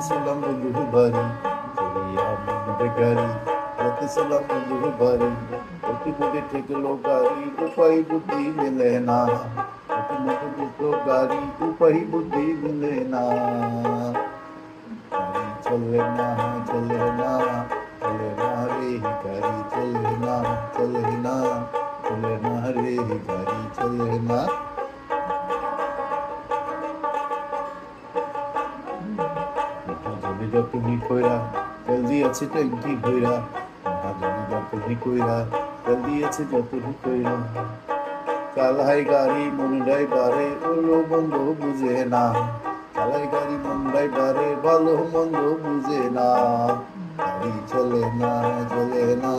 যেতেছিলাম বন্ধুর বাড়ি, চলিয়া মন বেকারি, যেতেছিলাম বন্ধুর বাড়ি, অতিমধ্যে ঠেকলো গাড়ি, উপায় বুদ্ধি মেলে না, অতিমধ্যে ঠেকলো গাড়ি, উপায় বুদ্ধি মেলে না, গাড়ি চলে না, চলে না, চলে না রে, গাড়ি চলে না, চলে না, চলে না রে, গাড়ি চলে না। মহাজনে যত কইরা তেল দিয়েছে ট্যাঙ্কি ভইরা, মহাজনে যত কইরা তেল দিয়েছে যত কইরা, চালাই গাড়ি মন্ডাই বারে ভালো মন্দ বুঝে না, চালাই গাড়ি মন্ডাই বারে ভালো মন্দ বুঝে না, গাড়ি চলে না, চলে না,